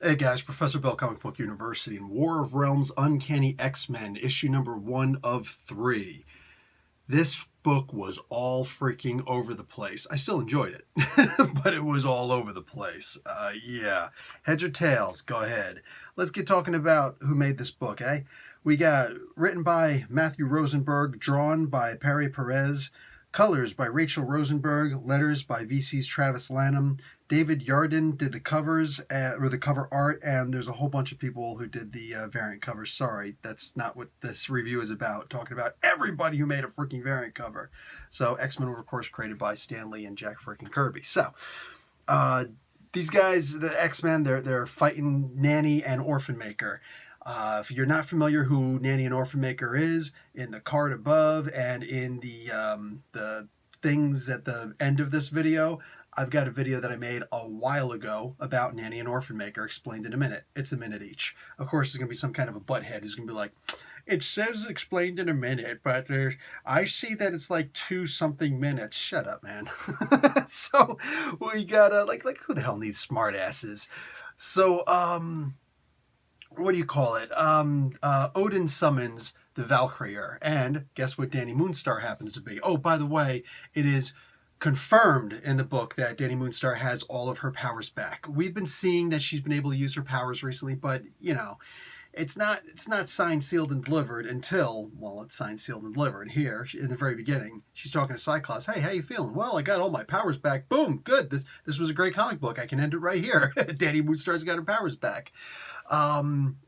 Hey guys, Professor Bell, Comic Book University, and War of Realms Uncanny X-Men, issue number 1 of 3. This book was all freaking over the place. I still enjoyed it, but it was all over the place. Yeah. Heads or tails? Go ahead. Let's get talking about who made this book, eh? We got written by Matthew Rosenberg, drawn by Perry Perez, colors by Rachel Rosenberg, letters by VC's Travis Lanham. David Yarden did the covers, or the cover art, and there's a whole bunch of people who did the variant covers. Sorry, that's not what this review is about. Talking about everybody who made a freaking variant cover. So X-Men were, of course, created by Stan Lee and Jack freaking Kirby. So these guys, the X-Men, they're fighting Nanny and Orphan Maker. If you're not familiar who Nanny and Orphan Maker is, in the card above and in the things at the end of this video, I've got a video that I made a while ago about Nanny and Orphan Maker explained in a minute. It's a minute each. Of course, there's going to be some kind of a butthead who's going to be like, it says explained in a minute, but I see that it's like 2-something minutes. Shut up, man. So we got, like who the hell needs smart asses? So, what do you call it? Odin summons the Valkyrier, and guess what Danny Moonstar happens to be? Oh, by the way, it is confirmed in the book that Danny Moonstar has all of her powers back. We've been seeing that she's been able to use her powers recently, but you know, it's not signed, sealed, and delivered until, well, it's signed, sealed, and delivered. Here, in the very beginning, she's talking to Cyclops. Hey, how you feeling? Well, I got all my powers back. Boom, good. This was a great comic book. I can end it right here. Danny Moonstar's got her powers back.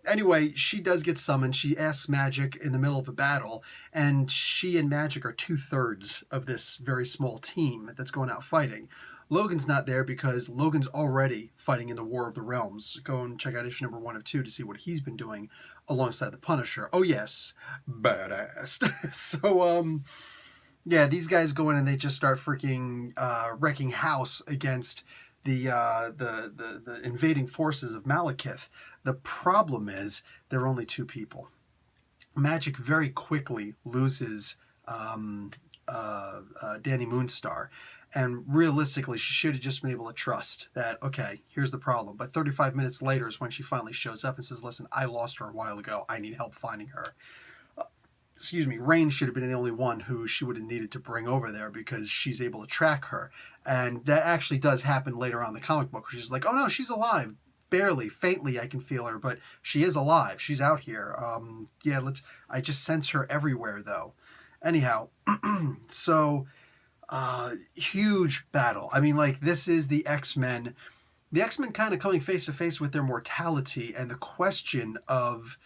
Anyway, she does get summoned. She asks Magic in the middle of a battle, and she and Magic are 2/3 of this very small team that's going out fighting. Logan's not there because Logan's already fighting in the War of the Realms. Go and check out issue number 1 of 2 to see what he's been doing alongside the Punisher. Oh yes, badass. So, yeah, these guys go in and they just start freaking wrecking house against the invading forces of Malekith. The problem is there are only 2 people. Magic very quickly loses Danny Moonstar. And realistically, she should have just been able to trust that, okay, here's the problem. But 35 minutes later is when she finally shows up and says, listen, I lost her a while ago. I need help finding her. Excuse me, Rain should have been the only one who she would have needed to bring over there because she's able to track her. And that actually does happen later on in the comic book. She's like, oh no, she's alive. Barely, faintly, I can feel her, but she is alive. She's out here. Yeah, I just sense her everywhere, though. Anyhow, so, huge battle. I mean, like, this is the X-Men. The X-Men kind of coming face to face with their mortality and the question of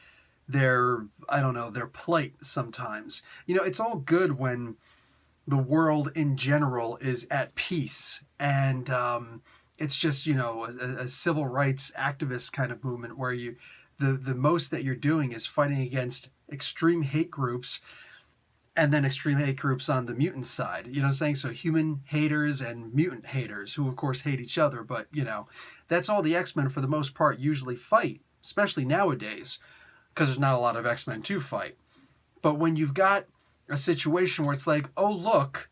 their, I don't know, their plight sometimes. You know, it's all good when the world in general is at peace and it's just, you know, a civil rights activist kind of movement where the most that you're doing is fighting against extreme hate groups and then extreme hate groups on the mutant side. You know what I'm saying? So human haters and mutant haters who, of course, hate each other. But, you know, that's all the X-Men, for the most part, usually fight, especially nowadays, because there's not a lot of X-Men to fight. But when you've got a situation where it's like, oh, look,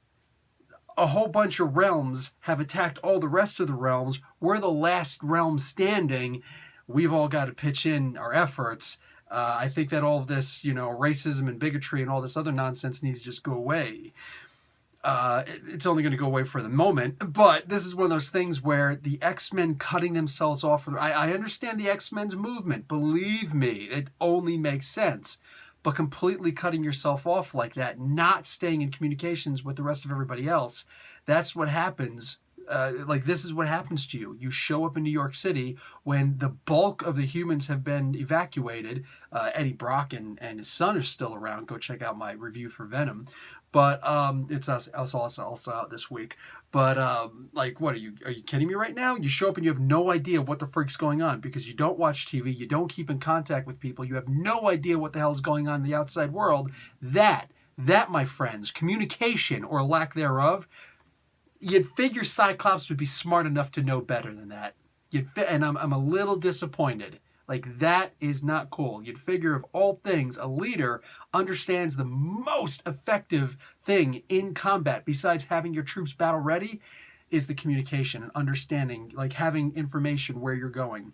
a whole bunch of realms have attacked all the rest of the realms. We're the last realm standing. We've all got to pitch in our efforts. I think that all of this, you know, racism and bigotry and all this other nonsense needs to just go away. It's only going to go away for the moment, but this is one of those things where the X-Men cutting themselves off. I understand the X-Men's movement. Believe me, it only makes sense. But completely cutting yourself off like that, not staying in communications with the rest of everybody else, that's what happens. Like, this is what happens to you. You show up in New York City when the bulk of the humans have been evacuated. Eddie Brock and his son are still around. Go check out my review for Venom. But it's also out this week. But like, what are you kidding me right now? You show up and you have no idea what the freak's going on because you don't watch TV, you don't keep in contact with people, you have no idea what the hell is going on in the outside world. That, my friends, communication or lack thereof, you'd figure Cyclops would be smart enough to know better than that. And I'm a little disappointed. Like, that is not cool. You'd figure, of all things, a leader understands the most effective thing in combat, besides having your troops battle ready, is the communication and understanding, like having information where you're going.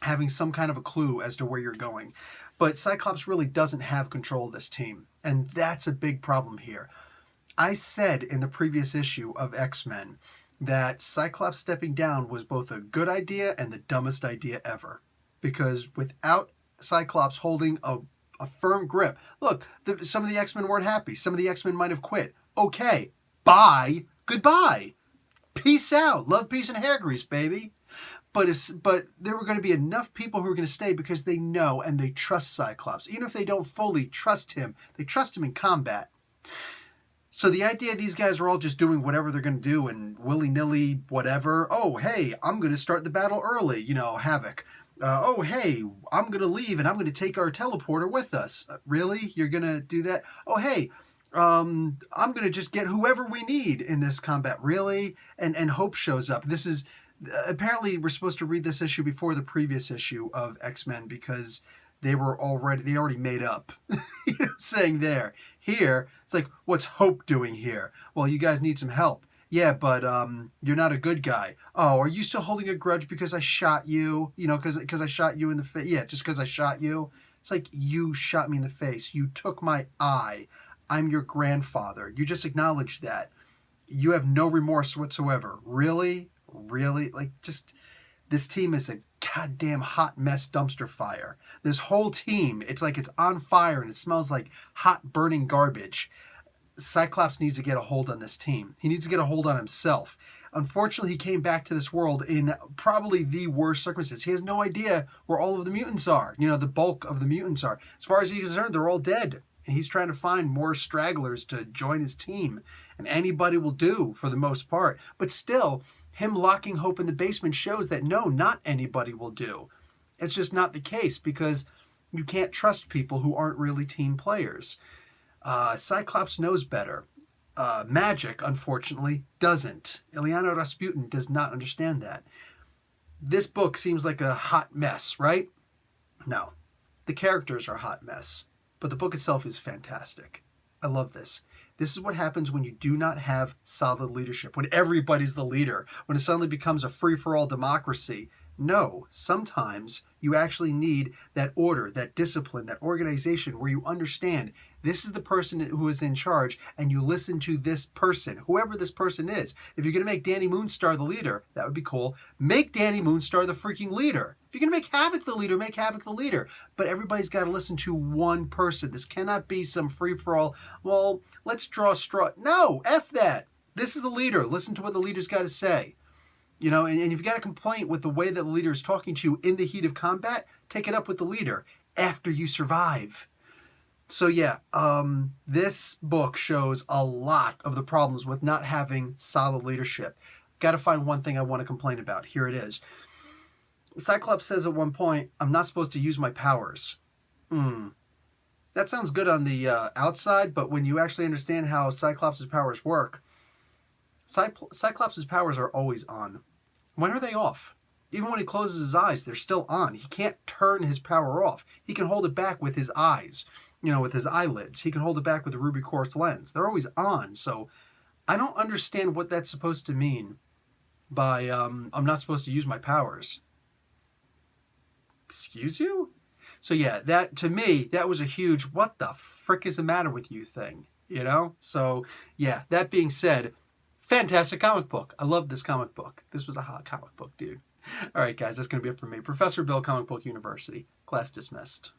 having some kind of a clue as to where you're going. But Cyclops really doesn't have control of this team, and that's a big problem here. I said in the previous issue of X-Men that Cyclops stepping down was both a good idea and the dumbest idea ever. Because without Cyclops holding a firm grip, look, some of the X-Men weren't happy. Some of the X-Men might have quit. Okay, bye, goodbye. Peace out. Love, peace, and hair grease, baby. But there were going to be enough people who were going to stay because they know and they trust Cyclops. Even if they don't fully trust him, they trust him in combat. So the idea these guys are all just doing whatever they're going to do and willy-nilly whatever. Oh, hey, I'm going to start the battle early, Havoc. Oh, hey, I'm going to leave and I'm going to take our teleporter with us. Really? You're going to do that? Oh, hey, I'm going to just get whoever we need in this combat. Really? And Hope shows up. This is... Apparently, we're supposed to read this issue before the previous issue of X-Men because they already made up. You know what I'm saying there. Here, it's like, what's Hope doing here? Well, you guys need some help. Yeah, but you're not a good guy. Oh, are you still holding a grudge because I shot you? Because I shot you in the face. Yeah, just because I shot you. It's like, you shot me in the face. You took my eye. I'm your grandfather. You just acknowledged that. You have no remorse whatsoever. Really? Really? This team is a goddamn hot mess dumpster fire. This whole team, it's like it's on fire and it smells like hot burning garbage. Cyclops needs to get a hold on this team. He needs to get a hold on himself. Unfortunately, he came back to this world in probably the worst circumstances. He has no idea where all of the mutants are. The bulk of the mutants are. As far as he's concerned, they're all dead. And he's trying to find more stragglers to join his team. And anybody will do for the most part. But still, him locking Hope in the basement shows that no, not anybody will do. It's just not the case because you can't trust people who aren't really team players. Cyclops knows better. Magic, unfortunately, doesn't. Ilyana Rasputin does not understand that. This book seems like a hot mess, right? No. The characters are a hot mess. But the book itself is fantastic. I love this. This is what happens when you do not have solid leadership, when everybody's the leader, when it suddenly becomes a free-for-all democracy. No, sometimes you actually need that order, that discipline, that organization where you understand this is the person who is in charge and you listen to this person, whoever this person is. If you're going to make Danny Moonstar the leader, that would be cool. Make Danny Moonstar the freaking leader. If you're going to make Havoc the leader, make Havoc the leader. But everybody's got to listen to one person. This cannot be some free-for-all, well, let's draw a straw. No, F that. This is the leader. Listen to what the leader's got to say. And if you've got a complaint with the way that the leader is talking to you in the heat of combat, take it up with the leader after you survive. So yeah, this book shows a lot of the problems with not having solid leadership. Got to find one thing I want to complain about. Here it is. Cyclops says at one point, I'm not supposed to use my powers. That sounds good on the outside, but when you actually understand how Cyclops' powers work, Cyclops' powers are always on. When are they off? Even when he closes his eyes, they're still on. He can't turn his power off. He can hold it back with his eyes, with his eyelids. He can hold it back with the ruby quartz lens. They're always on. So I don't understand what that's supposed to mean by I'm not supposed to use my powers. Excuse you? So yeah, that to me, that was a huge what the frick is the matter with you thing, So yeah, that being said, fantastic comic book. I love this comic book. This was a hot comic book, dude. All right, guys, that's going to be it for me. Professor Bill, Comic Book University. Class dismissed.